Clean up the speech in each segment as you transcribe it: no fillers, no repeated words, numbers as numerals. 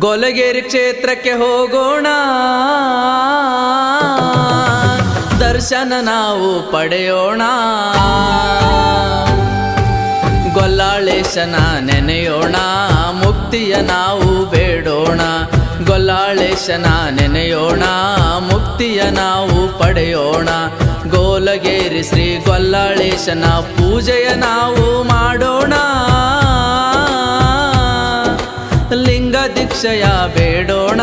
ಗೊಲಗೇರಿ ಕ್ಷೇತ್ರಕ್ಕೆ ಹೋಗೋಣ, ದರ್ಶನ ನಾವು ಪಡೆಯೋಣ. ಗೊಲ್ಲಾಳೇಶನ ನೆನೆಯೋಣ, ಮುಕ್ತಿಯ ನಾವು ಬೇಡೋಣ. ಗೊಲ್ಲಾಳೇಶನ ನೆನೆಯೋಣ, ಮುಕ್ತಿಯ ನಾವು ಪಡೆಯೋಣ. ಗೋಲಗೇರಿ ಶ್ರೀ ಗೊಲ್ಲಾಳೇಶನ ಪೂಜೆಯ ನಾವು ಮಾಡೋಣ. ಲಿಂಗ ದೀಕ್ಷೆಯ ಬೇಡೋಣ,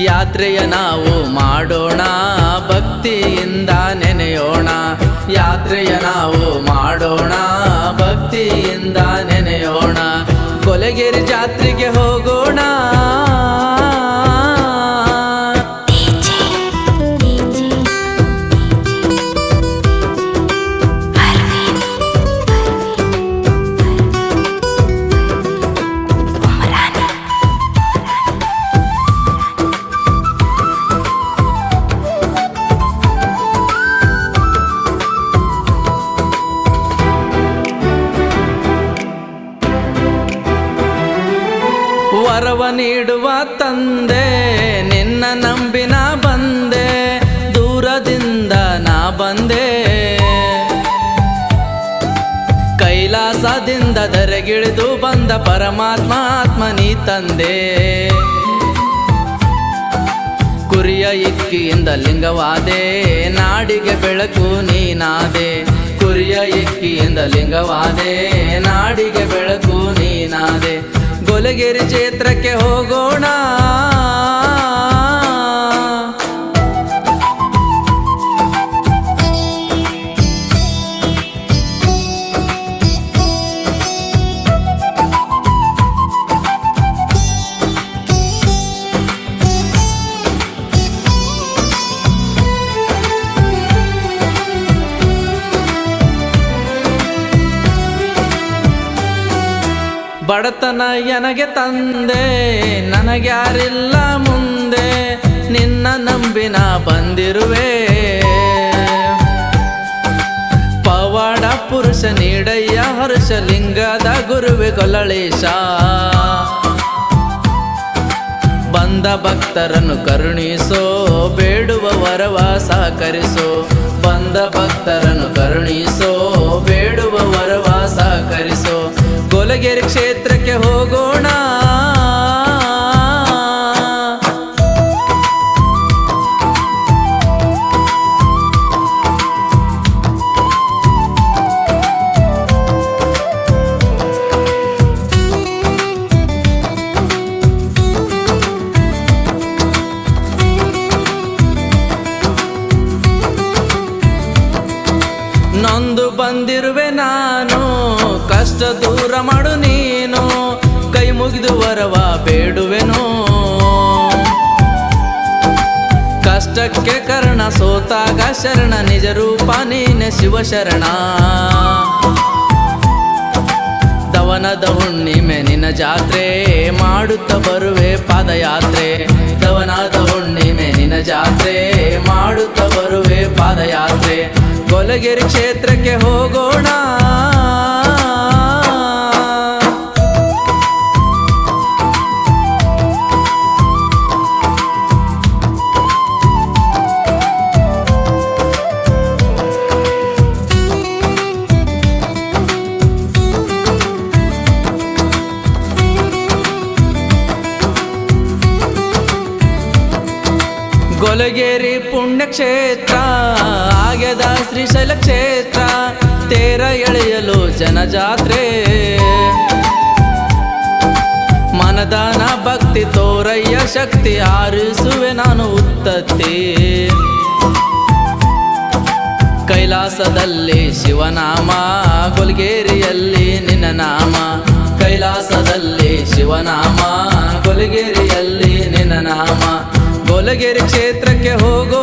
ಯಾತ್ರೆಯ ನಾವು ಮಾಡೋಣ. ಭಕ್ತಿಯಿಂದ ನೆನೆಯೋಣ, ಯಾತ್ರೆಯ ನಾವು ಮಾಡೋಣ. ಭಕ್ತಿಯಿಂದ ನೆನೆಯೋಣ, ಗೊಲಗೇರಿ ಜಾತ್ರೆಗೆ ಹೋಗೋಣ. ವರವ ನೀಡುವ ತಂದೆ, ನಿನ್ನ ನಂಬಿನ ಬಂದೆ. ದೂರದಿಂದ ನಾ ಬಂದೆ, ಕೈಲಾಸದಿಂದ ಧರೆಗಿಳಿದು ಬಂದ ಪರಮಾತ್ಮ ಆತ್ಮನಿ ತಂದೆ. ಕುರಿಯ ಇಕ್ಕಿಯಿಂದ ಲಿಂಗವಾದೆ, ನಾಡಿಗೆ ಬೆಳಕು ನೀನಾದೆ. ಕುರಿಯ ಇಕ್ಕಿಯಿಂದ ಲಿಂಗವಾದೆ, ನಾಡಿಗೆ ಬೆಳಕು ನೀನಾದೆ. ಗೊಲಗೇರಿ ಕ್ಷೇತ್ರಕ್ಕೆ ಹೋಗೋಣ, ಬಡತನ ನನಗೆ ತಂದೆ, ನನಗ್ಯಾರಿಲ್ಲ ಮುಂದೆ. ನಿನ್ನ ನಂಬಿನ ಬಂದಿರುವೆ, ಪವಾಡ ಪುರುಷ ನೀಡಯ್ಯ ಹರ್ಷ ಲಿಂಗದ ಗುರುವೆ ಗೊಲ್ಲಾಳೇಶ. ಬಂದ ಭಕ್ತರನ್ನು ಕರುಣಿಸೋ, ಬೇಡುವ ವರವ ಸಹಕರಿಸೋ. ಬಂದ ಭಕ್ತರನ್ನು ಕರುಣಿಸೋ, ಬೇಡುವ ವರವ ಸಹಕರಿಸೋ. ಗೊಲಗೇರಿ ಕ್ಷೇತ್ರಕ್ಕೆ ಹೋಗೋಣ, ನೊಂದು ಬಂದಿರುವೆ ನಾನು, ಕಷ್ಟ ದೂರ ಮಾಡು ನೀನು. ಕೈ ಮುಗಿದು ವರವ ಬೇಡುವೆನು, ಕಷ್ಟಕ್ಕೆ ಕರ್ಣ ಸೋತಾಗ ಶರಣ. ನಿಜ ರೂಪ ನೀನೆ ಶಿವಶರಣ. ದವನದ ಹುಣ್ಣಿಮೆ ನಿನ್ನ ಜಾತ್ರೆ, ಮಾಡುತ್ತ ಬರುವೆ ಪಾದಯಾತ್ರೆ. ದವನದ ಹುಣ್ಣಿಮೆ ನಿನ್ನ ಜಾತ್ರೆ, ಮಾಡುತ್ತ ಬರುವೆ ಪಾದಯಾತ್ರೆ. ಗೊಲಗೇರಿ ಕ್ಷೇತ್ರಕ್ಕೆ ಹೋಗೋಣ, ಗೊಲಗೇರಿ ಪುಣ್ಯಕ್ಷೇತ್ರ ಆಗ್ಯದ ಶ್ರೀಶೈಲ ಕ್ಷೇತ್ರ. ತೇರ ಎಳೆಯಲು ಜನಜಾತ್ರೆ, ಮನದಾನ ಭಕ್ತಿ ತೋರಯ್ಯ ಶಕ್ತಿ. ಆರಿಸುವೆ ನಾನು ಉತ್ತತ್ತಿ, ಕೈಲಾಸದಲ್ಲಿ ಶಿವನಾಮ. ಗೊಲಗೇರಿಯಲ್ಲಿ ನಿನ್ನ ನಾಮ, ಕೈಲಾಸದಲ್ಲಿ ಶಿವನಾಮ. ಗೊಲಗೇರಿಯಲ್ಲಿ ನಿನ್ನ ನಾಮ. ಗೊಲಗೇರಿ ಕ್ಷೇತ್ರಕ್ಕೆ ಹೋಗೋ